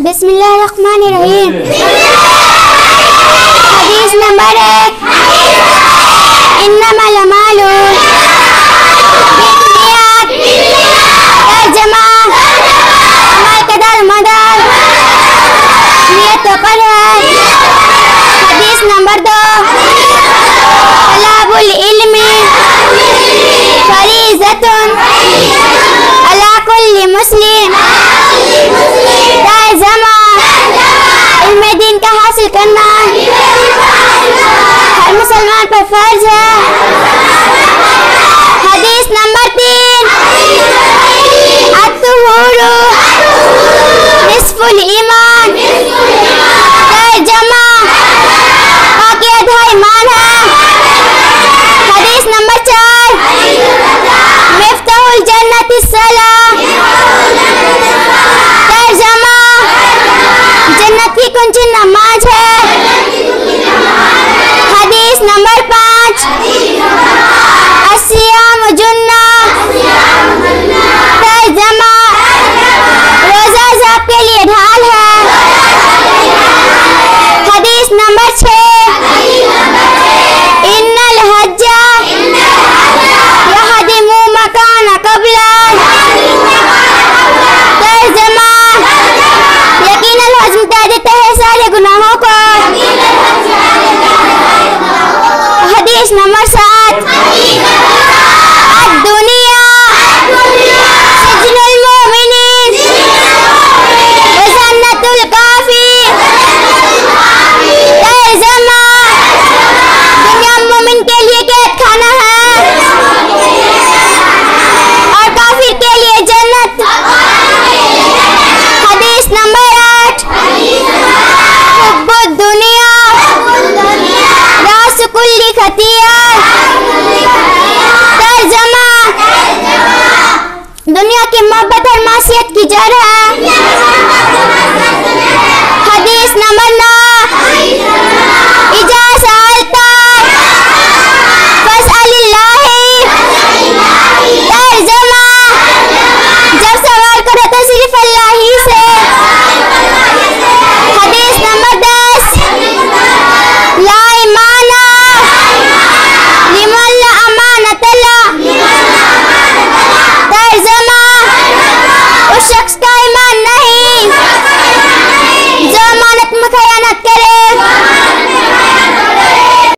بسم اللہ الرحمن الرحیم. حدیث نمبر 1. انما الاعمال بالنیات. ترجمہ عمل کا دار مدار نیت تو پر ہے. حدیث نمبر 2. طلب العلم فریضۃ علی کل مسلم. علم دین کا حاصل کرنا ہر مسلمان پر فرض ہے. حدیث نمبر 3. الطہور نصف الایمان. ترجمہ پاکی آدھا ایمان ہے. حدیث نمبر 4. مفتاح الجنت الصلاۃ. ترجمہ جنت کی کنجی نماز ہے. حدیث نمبر 5. الصیام جنہ. ترجمہ روزہ ذات کے لیے ڈھال ہے. حدیث نمبر 6. ان الحج یہدم مکان قبل. ترجمہ یقیناً حج مٹا دیتا ہے سارے گناہوں کو. حدیث نمبر 7. الدنیا سجن المؤمنین وجنت الکافر. ترجمہ دنیا مومن کے لیے قید خانہ ہے اور کافر کے لیے جنت. حدیث نمبر 8. حب الدنیا راس کل خطیہ. ترجمہ دنیا کی محبت اور معصیت کی جڑ ہے. حدیث نمبر 9. اذا سألت